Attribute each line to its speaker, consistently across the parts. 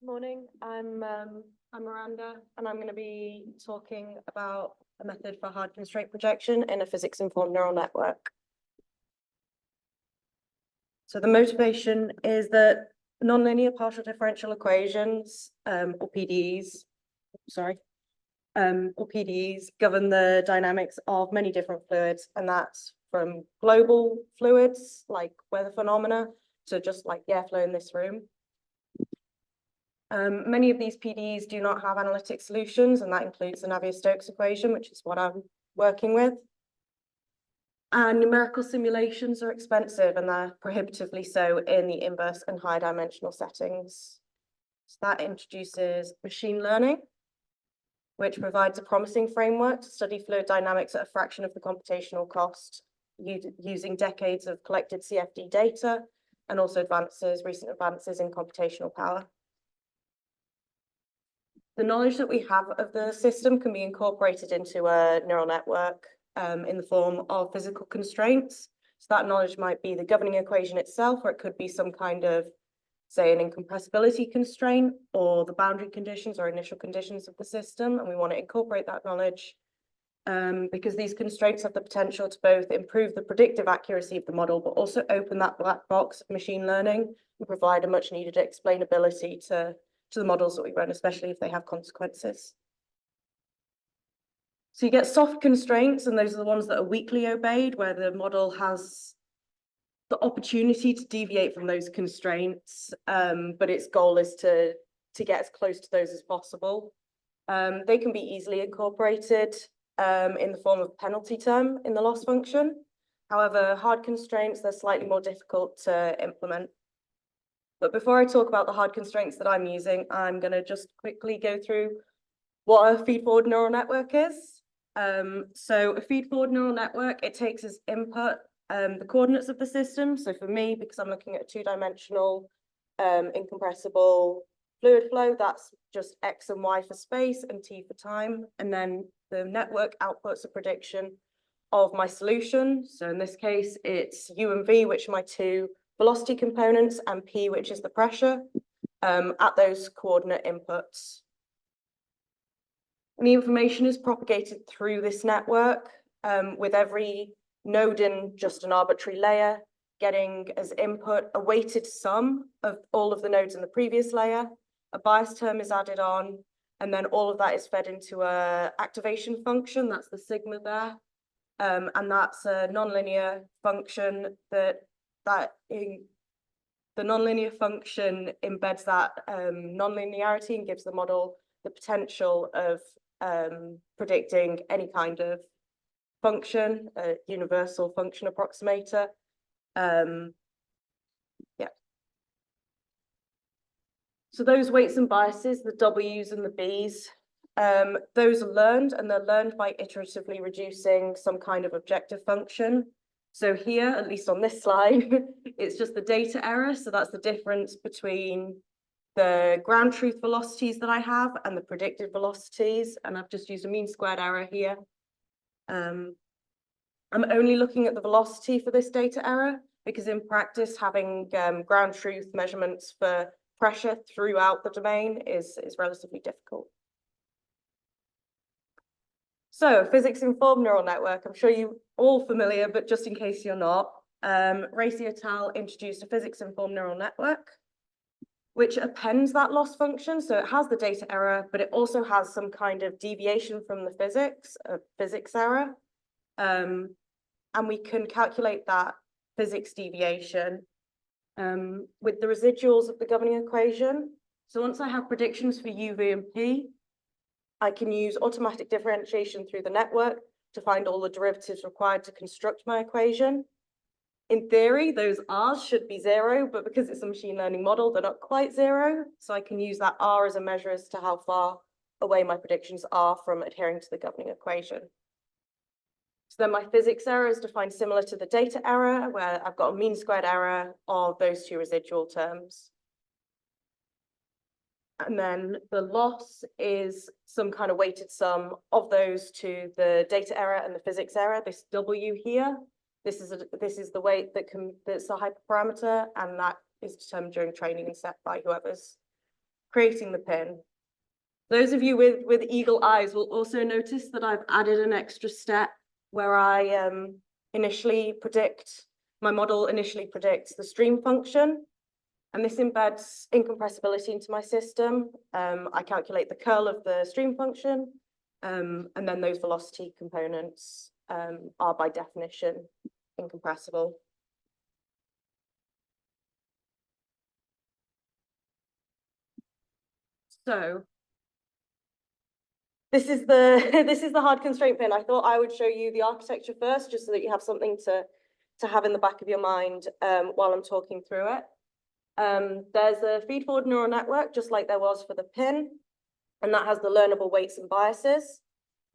Speaker 1: Morning, I'm Miranda, and I'm going to be talking about a method for hard constraint projection in a physics-informed neural network. So the motivation is that nonlinear partial differential equations, or PDEs, govern the dynamics of many different fluids, and that's from global fluids like weather phenomena to just like the airflow in this room. Many of these PDEs do not have analytic solutions, and that includes the Navier-Stokes equation, which is what I'm working with. And numerical simulations are expensive, and they're prohibitively so in the inverse and high dimensional settings. So that introduces machine learning, which provides a promising framework to study fluid dynamics at a fraction of the computational cost, using decades of collected CFD data and also recent advances in computational power. The knowledge that we have of the system can be incorporated into a neural network in the form of physical constraints. So that knowledge might be the governing equation itself, or it could be some kind of, say, an incompressibility constraint, or the boundary conditions or initial conditions of the system. And we want to incorporate that knowledge because these constraints have the potential to both improve the predictive accuracy of the model, but also open that black box of machine learning and provide a much needed explainability to the models that we run, especially if they have consequences. So you get soft constraints, and those are the ones that are weakly obeyed, where the model has the opportunity to deviate from those constraints, but its goal is to get as close to those as possible. They can be easily incorporated in the form of penalty term in the loss function. However, hard constraints, they're slightly more difficult to implement. But before I talk about the hard constraints that I'm using, I'm going to just quickly go through what a feed-forward neural network is. So a feed-forward neural network, it takes as input the coordinates of the system. So for me, because I'm looking at a two-dimensional incompressible fluid flow, that's just X and Y for space and T for time. And then the network outputs a prediction of my solution. So in this case, it's U and V, which are my two velocity components, and P, which is the pressure, at those coordinate inputs. And the information is propagated through this network, with every node in just an arbitrary layer getting as input a weighted sum of all of the nodes in the previous layer. A bias term is added on, and then all of that is fed into a activation function. That's the sigma there, and that's a nonlinear function the nonlinear function embeds that nonlinearity and gives the model the potential of predicting any kind of function, a universal function approximator. Yeah. So those weights and biases, the W's and the B's, those are learned, and they're learned by iteratively reducing some kind of objective function. So here, at least on this slide, it's just the data error. So that's the difference between the ground truth velocities that I have and the predicted velocities. And I've just used a mean squared error here. I'm only looking at the velocity for this data error because in practice, having ground truth measurements for pressure throughout the domain is relatively difficult. So physics-informed neural network, I'm sure you're all familiar, but just in case you're not, Racy et al. Introduced a physics-informed neural network, which appends that loss function. So it has the data error, but it also has some kind of deviation from the physics, a physics error. And we can calculate that physics deviation with the residuals of the governing equation. So once I have predictions for U, V, and P, I can use automatic differentiation through the network to find all the derivatives required to construct my equation. In theory, those R's should be 0, but because it's a machine learning model, they're not quite 0. So I can use that R as a measure as to how far away my predictions are from adhering to the governing equation. So then my physics error is defined similar to the data error, where I've got a mean squared error of those two residual terms. And then the loss is some kind of weighted sum of those to the data error and the physics error. This W here, this is the weight that's a hyperparameter, and that is determined during training and set by whoever's creating the pin. Those of you with eagle eyes will also notice that I've added an extra step where I initially predict, my model initially predicts the stream function, and this embeds incompressibility into my system. I calculate the curl of the stream function, and then those velocity components are by definition incompressible. So this is the hard constraint pin. I thought I would show you the architecture first, just so that you have something to have in the back of your mind while I'm talking through it. There's a feed-forward neural network, just like there was for the pin, and that has the learnable weights and biases.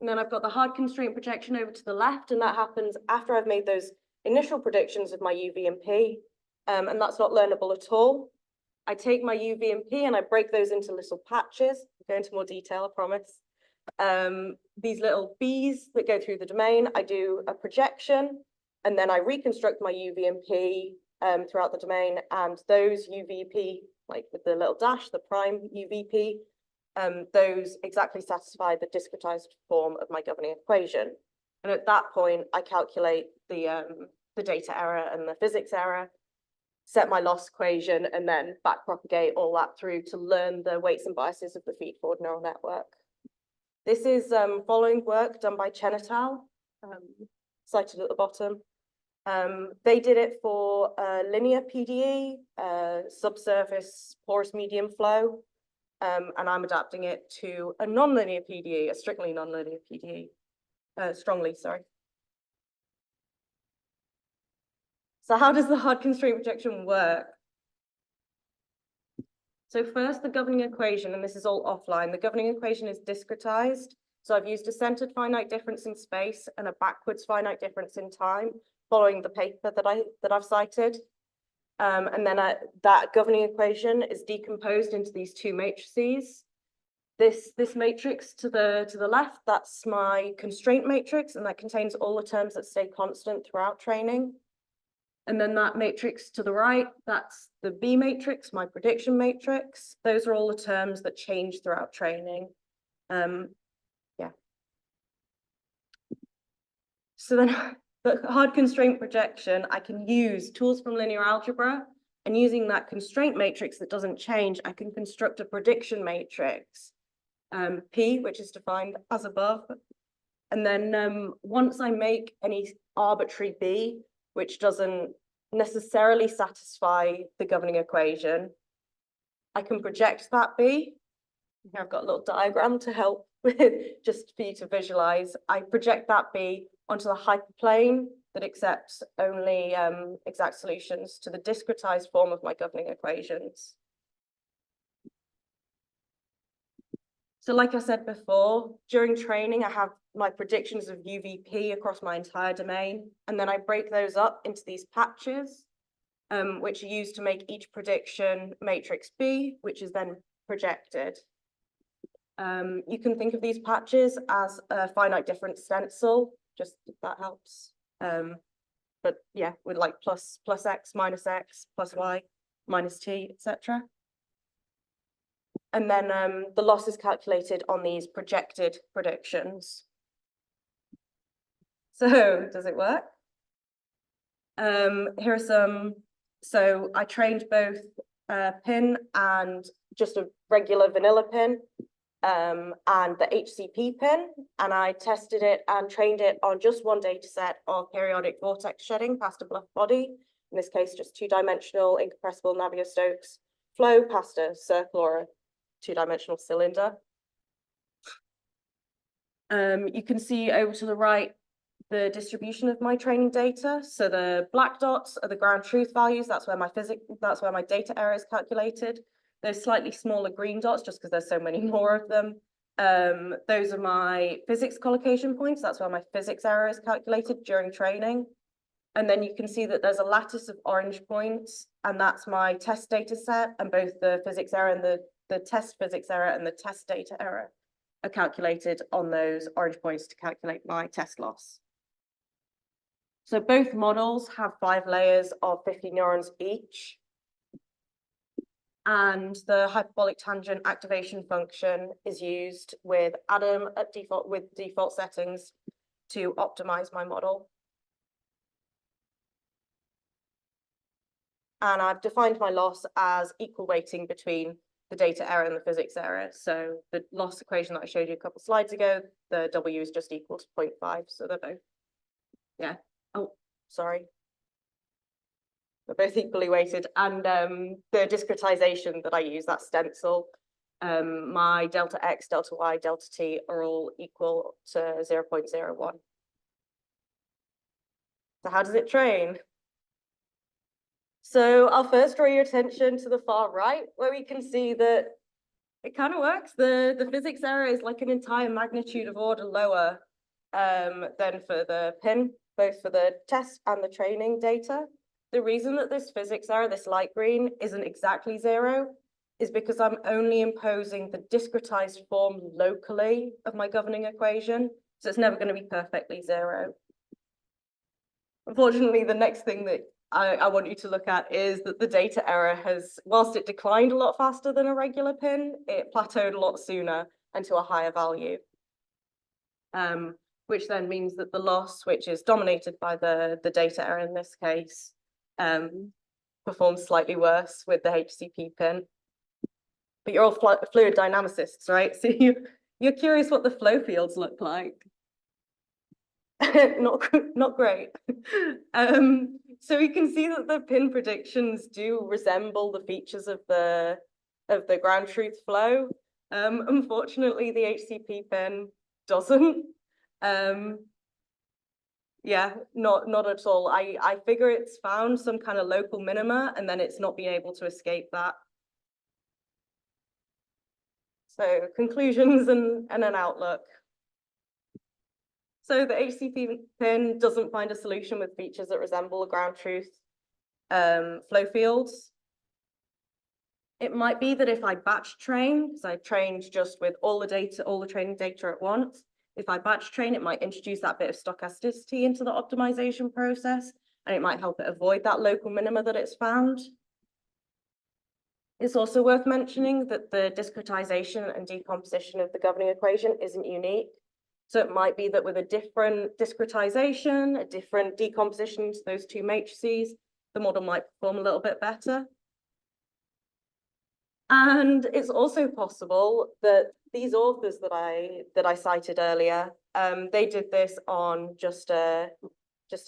Speaker 1: And then I've got the hard constraint projection over to the left, and that happens after I've made those initial predictions of my U, V, and P, and that's not learnable at all. I take my U, V, and P and I break those into little patches. I'll go into more detail, I promise. These little B's that go through the domain, I do a projection, and then I reconstruct my U, V, and P throughout the domain, and those UVP, like with the little dash, the prime UVP, those exactly satisfy the discretized form of my governing equation. And at that point, I calculate the data error and the physics error, set my loss equation, and then backpropagate all that through to learn the weights and biases of the feed-forward neural network. This is following work done by Chen et al., cited at the bottom. They did it for linear PDE, subsurface porous medium flow, and I'm adapting it to a nonlinear PDE, a strictly nonlinear PDE, strongly, sorry. So how does the hard constraint projection work? So first, the governing equation, and this is all offline. The governing equation is discretized. So I've used a centered finite difference in space and a backwards finite difference in time, following the paper that I've cited. And then that governing equation is decomposed into these two matrices. This matrix to the left, that's my constraint matrix, and that contains all the terms that stay constant throughout training. And then that matrix to the right, that's the B matrix, my prediction matrix. Those are all the terms that change throughout training. Yeah. So then the hard constraint projection, I can use tools from linear algebra, and using that constraint matrix that doesn't change, I can construct a prediction matrix, P, which is defined as above. And then once I make any arbitrary B, which doesn't necessarily satisfy the governing equation, I can project that B. Here I've got a little diagram to help with, just for you to visualize. I project that B onto the hyperplane that accepts only exact solutions to the discretized form of my governing equations. So like I said before, during training, I have my predictions of UVP across my entire domain, and then I break those up into these patches, which are used to make each prediction matrix B, which is then projected. You can think of these patches as a finite difference stencil, just if that helps. But yeah, with like plus X, plus Y, minus T, etc. And then the loss is calculated on these projected predictions. So does it work? Here are some. So I trained both pin and just a regular vanilla pin, and the HCP pin, and I tested it and trained it on just one data set of periodic vortex shedding past a bluff body. In this case, just two-dimensional incompressible Navier-Stokes flow past a circle or a two-dimensional cylinder. You can see over to the right the distribution of my training data. So the black dots are the ground truth values. That's where my data error is calculated. Those slightly smaller green dots, just because there's so many more of them, those are my physics collocation points. That's where my physics error is calculated during training. And then you can see that there's a lattice of orange points, and that's my test data set, and both the physics error and the test physics error and the test data error are calculated on those orange points to calculate my test loss. So both models have 5 layers of 50 neurons each. And the hyperbolic tangent activation function is used with Adam at default with default settings to optimize my model. And I've defined my loss as equal weighting between the data error and the physics error. So the loss equation that I showed you a couple slides ago, the W is just equal to 0.5. So they're both, yeah. Oh, sorry. They're both equally weighted. And the discretization that I use, that stencil, my delta X, delta Y, delta T are all equal to 0.01. So how does it train? So I'll first draw your attention to the far right, where we can see that it kind of works. The physics error is like an entire magnitude of order lower than for the pin, both for the test and the training data. The reason that this physics error, this light green, isn't exactly 0 is because I'm only imposing the discretized form locally of my governing equation. So it's never going to be perfectly 0. Unfortunately, the next thing that I want you to look at is that the data error has, whilst it declined a lot faster than a regular pin, it plateaued a lot sooner and to a higher value. Which then means that the loss, which is dominated by the data error in this case, performs slightly worse with the HCP pin. But you're all fluid dynamicists, right? So you're curious what the flow fields look like. not great. So we can see that the pin predictions do resemble the features of the ground truth flow. Unfortunately, the HCP pin doesn't. Yeah, not at all. I figure it's found some kind of local minima, and then it's not been able to escape that. So conclusions and an outlook. So the HCP pin doesn't find a solution with features that resemble the ground truth flow fields. It might be that if I batch train, because I trained just with all the data, all the training data at once, if I batch train, it might introduce that bit of stochasticity into the optimization process, and it might help it avoid that local minima that it's found. It's also worth mentioning that the discretization and decomposition of the governing equation isn't unique. So it might be that with a different discretization, a different decomposition to those two matrices, the model might perform a little bit better. And it's also possible that these authors that I cited earlier, they did this on just a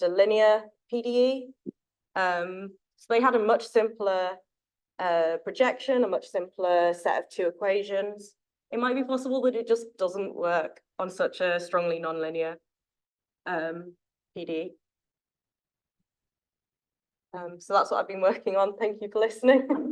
Speaker 1: linear PDE. So they had a much simpler projection, a much simpler set of two equations. It might be possible that it just doesn't work on such a strongly nonlinear PDE. So that's what I've been working on. Thank you for listening.